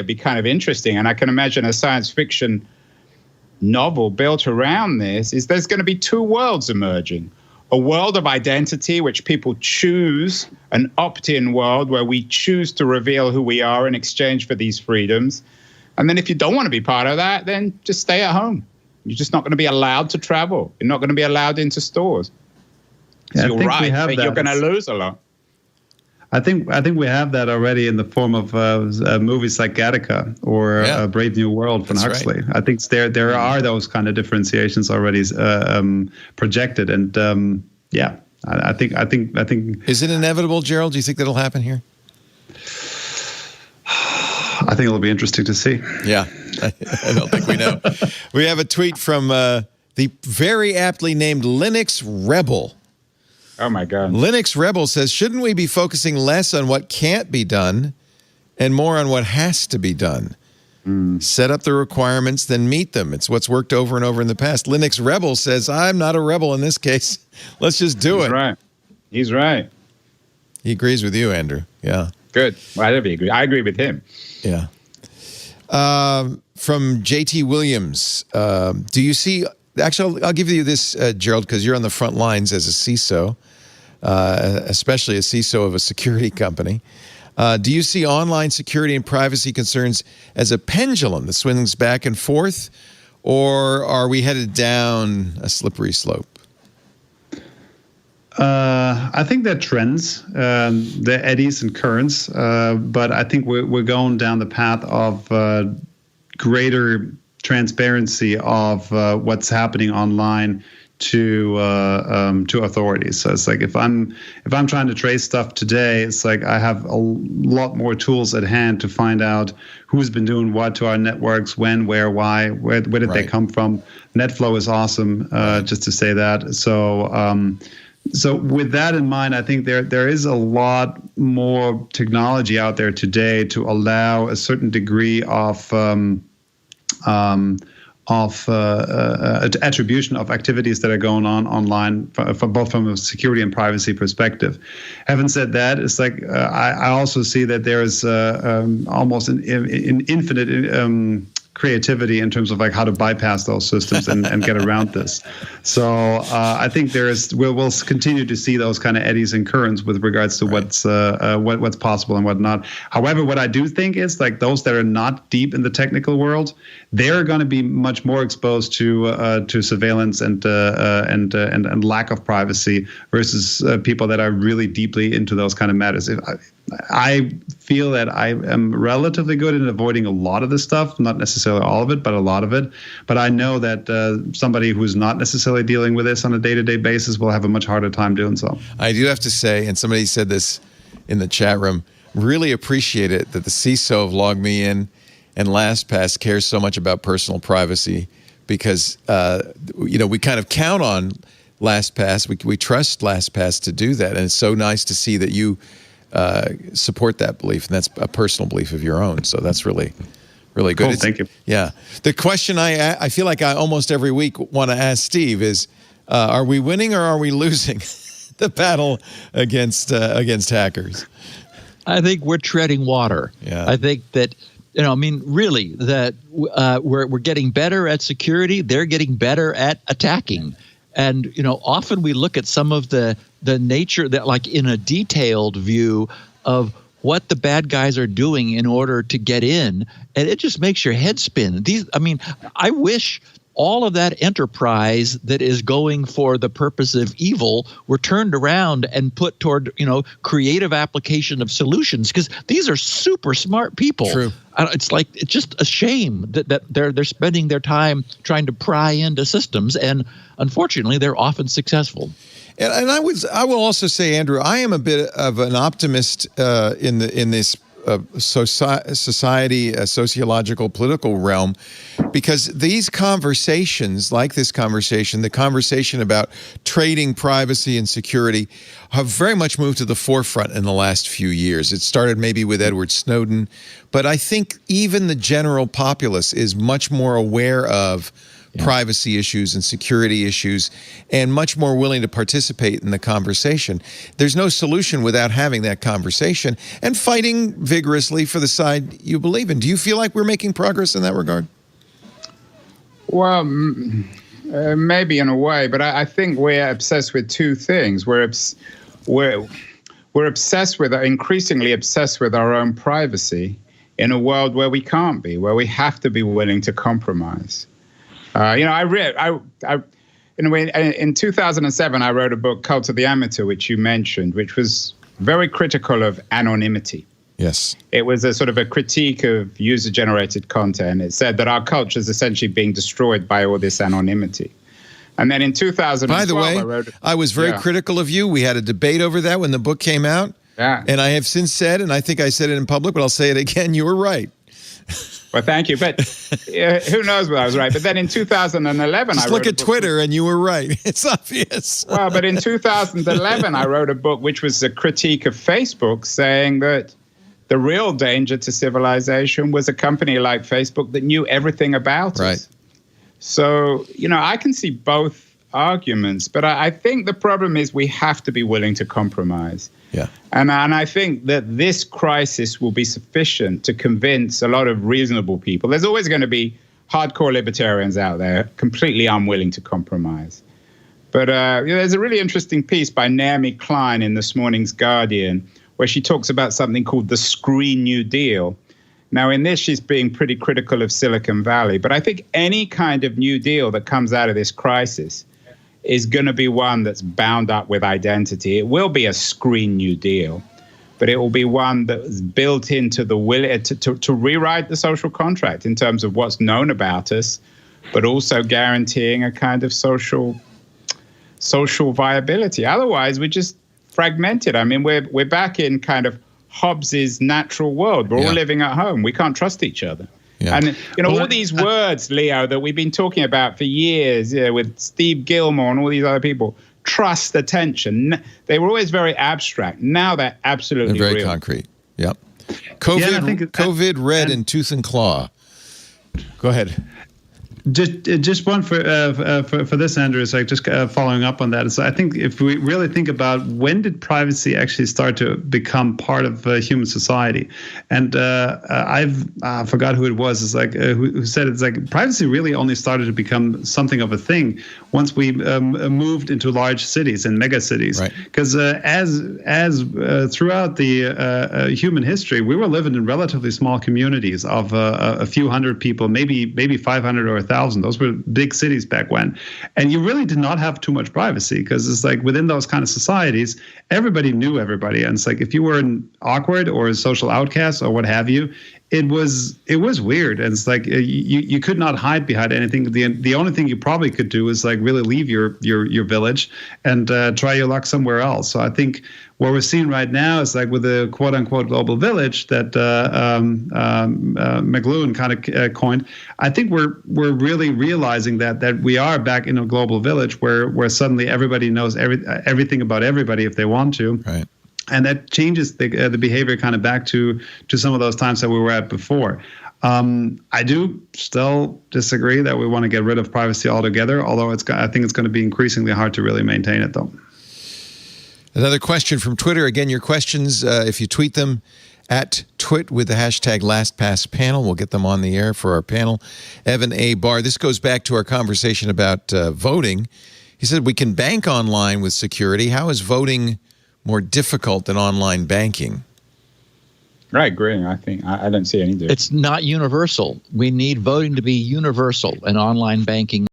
it'd be kind of interesting. And I can imagine a science fiction novel built around this is there's going to be two worlds emerging. A world of identity, which people choose, an opt-in world where we choose to reveal who we are in exchange for these freedoms. And then if you don't want to be part of that, then just stay at home. You're just not going to be allowed to travel. You're not going to be allowed into stores. So you're right, but you're going to lose a lot. I think we have that already in the form of movies like Gattaca or Brave New World from Huxley. Right. I think there are those kind of differentiations already projected, and I think. Is it inevitable, Gerald? Do you think that'll happen here? I think it'll be interesting to see. Yeah, I don't think we know. We have a tweet from the very aptly named Linux Rebel. Oh, my God. Linux Rebel says, shouldn't we be focusing less on what can't be done and more on what has to be done? Set up the requirements, then meet them. It's what's worked over and over in the past. Linux Rebel says, I'm not a rebel in this case. Let's just do it. Right. He's right. He agrees with you, Andrew. Yeah. Good. Well, I agree with him. Yeah. From J.T. Williams, do you see... Actually, I'll give you this, Gerald, because you're on the front lines as a CISO, especially a CISO of a security company. Do you see online security and privacy concerns as a pendulum that swings back and forth, or are we headed down a slippery slope? I think they're trends, they're eddies and currents, but I think we're going down the path of greater transparency of what's happening online to authorities. So it's like if I'm trying to trace stuff today, it's like I have a lot more tools at hand to find out who's been doing what to our networks, when, where, why, where did they come from. NetFlow is awesome, just to say that. So with that in mind, I think there is a lot more technology out there today to allow a certain degree of attribution of activities that are going on online, for both from a security and privacy perspective. Having said that, it's like I also see that there is almost an infinite creativity in terms of like how to bypass those systems and get around this. So I think we'll continue to see those kind of eddies and currents with regards to what's possible and what not. However, what I do think is like those that are not deep in the technical world, they're going to be much more exposed to surveillance and lack of privacy versus people that are really deeply into those kind of matters. I feel that I am relatively good in avoiding a lot of this stuff, not necessarily all of it, but a lot of it. But I know that somebody who's not necessarily dealing with this on a day-to-day basis will have a much harder time doing so. I do have to say, and somebody said this in the chat room, really appreciate it that the CISO of LogMeIn and LastPass cares so much about personal privacy because, we kind of count on LastPass. We trust LastPass to do that. And it's so nice to see that you support that belief, and that's a personal belief of your own. So that's really, really good. Cool, thank you. Yeah. The question I feel like I almost every week want to ask Steve is, are we winning or are we losing the battle against hackers? I think we're treading water. Yeah. I think that, really, that we're getting better at security. They're getting better at attacking. And, often we look at some of the nature that, like in a detailed view of what the bad guys are doing in order to get in, and it just makes your head spin. I wish all of that enterprise that is going for the purpose of evil were turned around and put toward, creative application of solutions, because these are super smart people. True. It's just a shame that they're spending their time trying to pry into systems, and unfortunately, they're often successful. And I will also say, Andrew, I am a bit of an optimist in this society, sociological, political realm, because these conversations, like this conversation, the conversation about trading privacy and security, have very much moved to the forefront in the last few years. It started maybe with Edward Snowden, but I think even the general populace is much more aware of privacy issues and security issues, and much more willing to participate in the conversation. There's no solution without having that conversation and fighting vigorously for the side you believe in. Do you feel like we're making progress in that regard? Well, maybe in a way, but I think we're obsessed with two things. We're increasingly obsessed with our own privacy in a world where we can't be, where we have to be willing to compromise. In 2007, I wrote a book, Cult of the Amateur, which you mentioned, which was very critical of anonymity. Yes. It was a sort of a critique of user-generated content. It said that our culture is essentially being destroyed by all this anonymity. And then in 2012, by the way, I was very critical of you. We had a debate over that when the book came out. Yeah. And I have since said, and I think I said it in public, but I'll say it again, you were right. Well, thank you. But who knows whether I was right. But then in 2011, Just look at Twitter and you were right. It's obvious. Well, but in 2011, I wrote a book which was a critique of Facebook, saying that the real danger to civilization was a company like Facebook that knew everything about us. So, I can see both arguments, but I think the problem is we have to be willing to compromise. Yeah. And I think that this crisis will be sufficient to convince a lot of reasonable people. There's always going to be hardcore libertarians out there completely unwilling to compromise. But there's a really interesting piece by Naomi Klein in this morning's Guardian where she talks about something called the Screen New Deal. Now, in this, she's being pretty critical of Silicon Valley. But I think any kind of New Deal that comes out of this crisis is going to be one that's bound up with identity. It will be a Screen New Deal, but it will be one that is built into the will to rewrite the social contract in terms of what's known about us, but also guaranteeing a kind of social viability. Otherwise, we're just fragmented. I mean, we're back in kind of Hobbes's natural world. We're all living at home. We can't trust each other. Yeah. And, all these words, Leo, that we've been talking about for years, with Steve Gilmore and all these other people, trust, attention, they were always very abstract. Now they're absolutely very real. Concrete. Yep. COVID red in tooth and claw. Go ahead. Just one for this, Andrew, is like just following up on that. So I think if we really think about when did privacy actually start to become part of human society, and I forgot who it was. It's like who said it's like privacy really only started to become something of a thing once we moved into large cities and mega cities. Because as throughout the human history, we were living in relatively small communities of a few hundred people, maybe 500 or 1,000. Those were big cities back when. And you really did not have too much privacy because it's like within those kind of societies, everybody knew everybody. And it's like if you were an awkward or a social outcast or what have you, it was weird. And it's like you could not hide behind anything. The only thing you probably could do is like really leave your village and try your luck somewhere else. So I think what we're seeing right now is like with the quote unquote global village that McLuhan kind of coined. I think we're really realizing that we are back in a global village where suddenly everybody knows everything about everybody if they want to. Right. And that changes the behavior kind of back to some of those times that we were at before. I do still disagree that we want to get rid of privacy altogether, although I think it's going to be increasingly hard to really maintain it, though. Another question from Twitter. Again, your questions, if you tweet them at twit with the hashtag LastPassPanel, we'll get them on the air for our panel. Evan A. Barr, this goes back to our conversation about voting. He said we can bank online with security. How is voting more difficult than online banking? I agree. I think I don't see any difference. It's not universal. We need voting to be universal, and online banking